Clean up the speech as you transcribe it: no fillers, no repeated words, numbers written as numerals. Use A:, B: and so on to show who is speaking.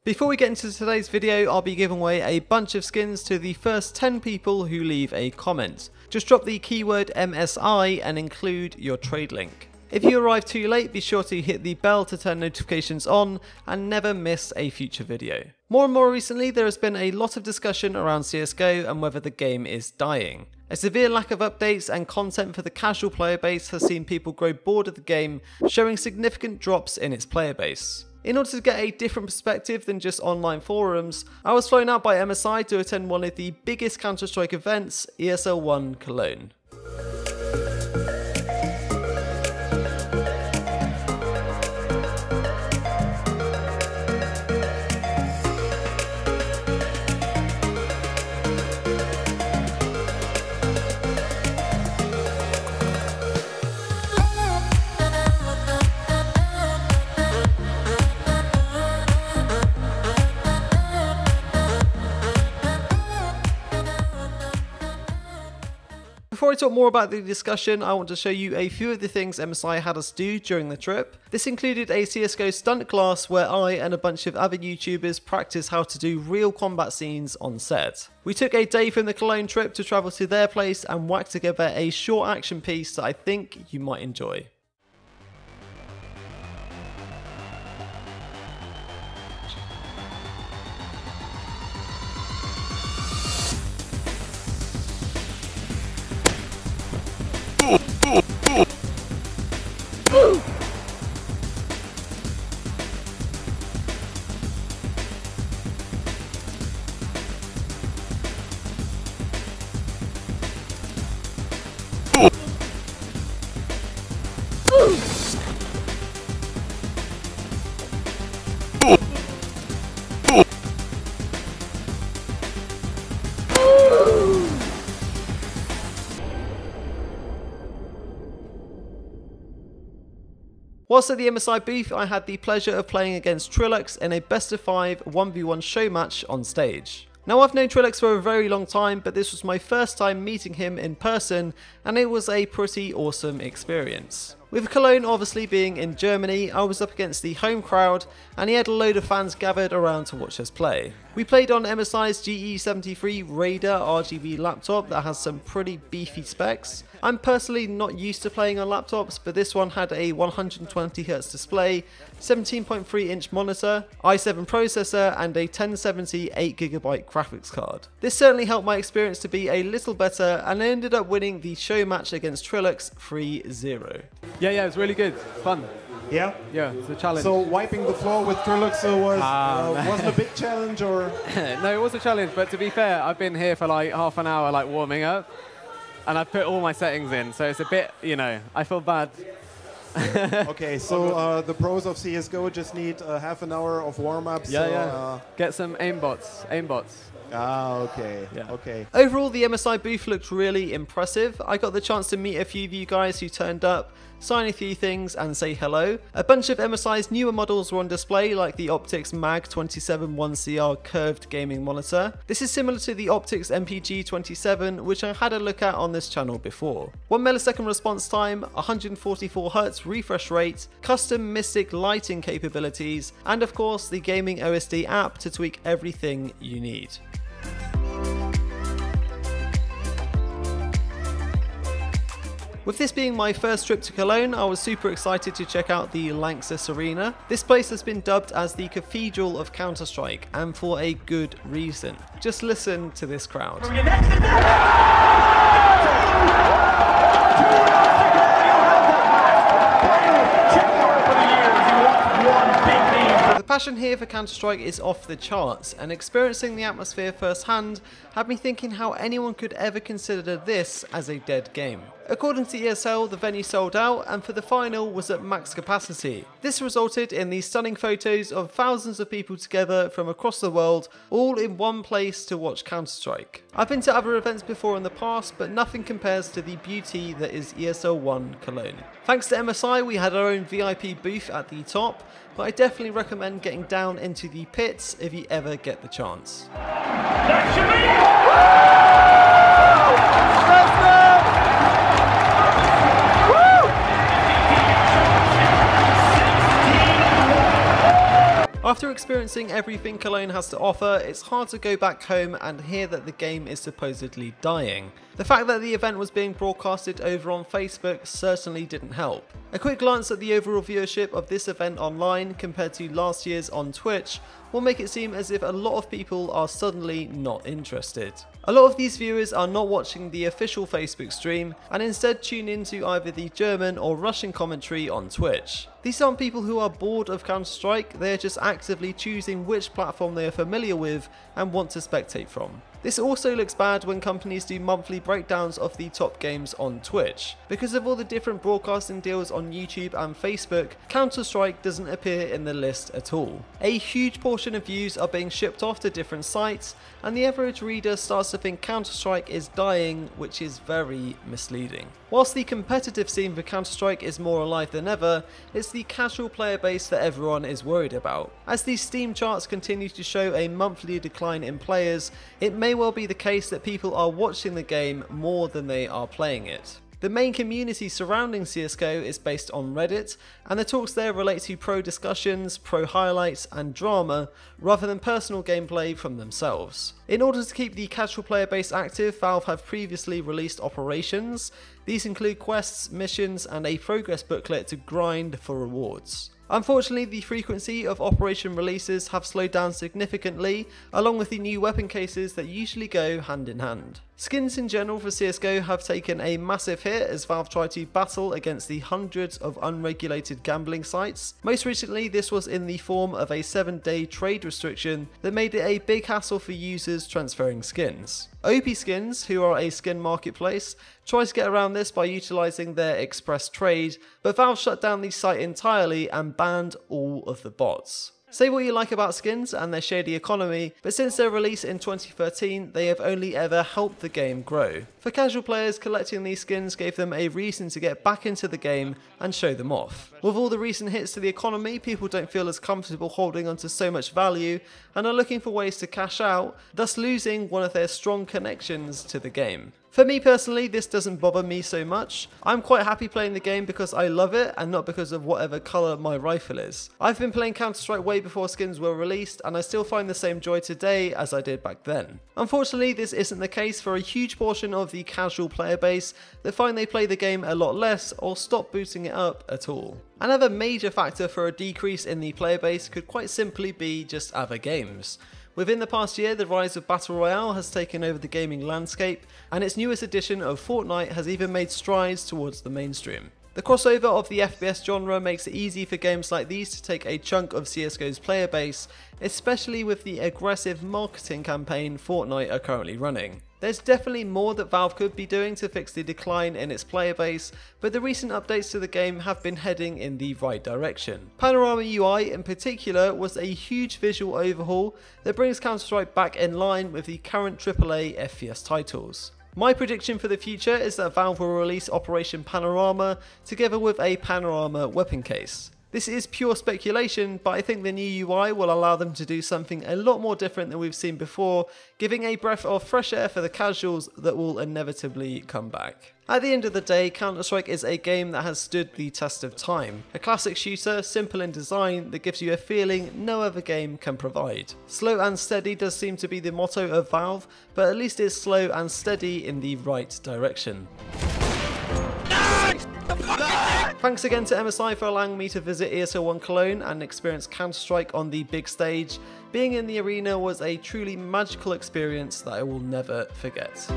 A: Before we get into today's video, I'll be giving away a bunch of skins to the first 10 people who leave a comment. Just drop the keyword MSI and include your trade link. If you arrive too late, be sure to hit the bell to turn notifications on and never miss a future video. More and more recently, there has been a lot of discussion around CSGO and whether the game is dying. A severe lack of updates and content for the casual player base has seen people grow bored of the game, showing significant drops in its player base. In order to get a different perspective than just online forums, I was flown out by MSI to attend one of the biggest Counter-Strike events, ESL One Cologne. Before I talk more about the discussion, I want to show you a few of the things MSI had us do during the trip. This included a CSGO stunt class where I and a bunch of other YouTubers practiced how to do real combat scenes on set. We took a day from the Cologne trip to travel to their place and whack together a short action piece that I think you might enjoy. Whilst at the MSI booth, I had the pleasure of playing against Trilux in a best of 5 1v1 show match on stage. Now, I've known Trilux for a very long time, but this was my first time meeting him in person, and it was a pretty awesome experience. With Cologne obviously being in Germany, I was up against the home crowd, and he had a load of fans gathered around to watch us play. We played on MSI's GE73 Raider RGB laptop that has some pretty beefy specs. I'm personally not used to playing on laptops, but this one had a 120Hz display, 17.3 inch monitor, i7 processor, and a 1070 8GB graphics card. This certainly helped my experience to be a little better, and I ended up winning the show match against Trilux 3-0.
B: Yeah, it was really good. Fun.
C: Yeah?
B: Yeah, it's a challenge.
C: So wiping the floor with Trilux wasn't a big challenge, or?
B: No, it was a challenge, but to be fair, I've been here for like half an hour like warming up, and I've put all my settings in, so it's a bit, you know, I feel bad.
C: Okay, so the pros of CSGO just need half an hour of warm-up.
B: Yeah. Get some aimbots.
C: Ah, okay.
B: Yeah.
C: Okay.
A: Overall, the MSI booth looked really impressive. I got the chance to meet a few of you guys who turned up, sign a few things and say hello. A bunch of MSI's newer models were on display, like the Optics Mag 27 1CR curved gaming monitor. This is similar to the Optics MPG 27, which I had a look at on this channel before. 1 millisecond response time, 144Hz refresh rate, custom Mystic lighting capabilities, and of course the gaming OSD app to tweak everything you need. With this being my first trip to Cologne, I was super excited to check out the Lanxess Arena. This place has been dubbed as the Cathedral of Counter-Strike, and for a good reason. Just listen to this crowd. The passion here for Counter-Strike is off the charts, and experiencing the atmosphere firsthand had me thinking how anyone could ever consider this as a dead game. According to ESL, the venue sold out, and for the final was at max capacity. This resulted in these stunning photos of thousands of people together from across the world, all in one place to watch Counter-Strike. I've been to other events before in the past, but nothing compares to the beauty that is ESL One Cologne. Thanks to MSI, we had our own VIP booth at the top, but I definitely recommend getting down into the pits if you ever get the chance. After experiencing everything Cologne has to offer, it's hard to go back home and hear that the game is supposedly dying. The fact that the event was being broadcasted over on Facebook certainly didn't help. A quick glance at the overall viewership of this event online compared to last year's on Twitch will make it seem as if a lot of people are suddenly not interested. A lot of these viewers are not watching the official Facebook stream and instead tune into either the German or Russian commentary on Twitch. These aren't people who are bored of Counter-Strike, they are just actively choosing which platform they are familiar with and want to spectate from. This also looks bad when companies do monthly breakdowns of the top games on Twitch. Because of all the different broadcasting deals on YouTube and Facebook, Counter-Strike doesn't appear in the list at all. A huge portion of views are being shipped off to different sites, and the average reader starts to think Counter-Strike is dying, which is very misleading. Whilst the competitive scene for Counter-Strike is more alive than ever, it's the casual player base that everyone is worried about. As these Steam charts continue to show a monthly decline in players, it may well be the case that people are watching the game more than they are playing it. The main community surrounding CSGO is based on Reddit, and the talks there relate to pro discussions, pro highlights and drama, rather than personal gameplay from themselves. In order to keep the casual player base active, Valve have previously released operations. These include quests, missions and a progress booklet to grind for rewards. Unfortunately, the frequency of operation releases have slowed down significantly, along with the new weapon cases that usually go hand in hand. Skins in general for CSGO have taken a massive hit as Valve try to battle against the hundreds of unregulated gambling sites. Most recently, this was in the form of a 7-day trade restriction that made it a big hassle for users transferring skins. OP Skins, who are a skin marketplace, try to get around this by utilising their express trade, but Valve shut down the site entirely and banned all of the bots. Say what you like about skins and their shady economy, but since their release in 2013, they have only ever helped the game grow. For casual players, collecting these skins gave them a reason to get back into the game and show them off. With all the recent hits to the economy, people don't feel as comfortable holding onto so much value and are looking for ways to cash out, thus losing one of their strong connections to the game. For me personally, this doesn't bother me so much. I'm quite happy playing the game because I love it and not because of whatever colour my rifle is. I've been playing Counter-Strike way before skins were released and I still find the same joy today as I did back then. Unfortunately, this isn't the case for a huge portion of the casual player base that find they play the game a lot less or stop booting it up at all. Another major factor for a decrease in the player base could quite simply be just other games. Within the past year, the rise of Battle Royale has taken over the gaming landscape, and its newest edition of Fortnite has even made strides towards the mainstream. The crossover of the FPS genre makes it easy for games like these to take a chunk of CSGO's player base, especially with the aggressive marketing campaign Fortnite are currently running. There's definitely more that Valve could be doing to fix the decline in its player base, but the recent updates to the game have been heading in the right direction. Panorama UI in particular was a huge visual overhaul that brings Counter-Strike back in line with the current AAA FPS titles. My prediction for the future is that Valve will release Operation Panorama together with a Panorama weapon case. This is pure speculation, but I think the new UI will allow them to do something a lot more different than we've seen before, giving a breath of fresh air for the casuals that will inevitably come back. At the end of the day, Counter-Strike is a game that has stood the test of time. A classic shooter, simple in design, that gives you a feeling no other game can provide. Slow and steady does seem to be the motto of Valve, but at least it's slow and steady in the right direction. Thanks again to MSI for allowing me to visit ESL One Cologne and experience Counter-Strike on the big stage. Being in the arena was a truly magical experience that I will never forget.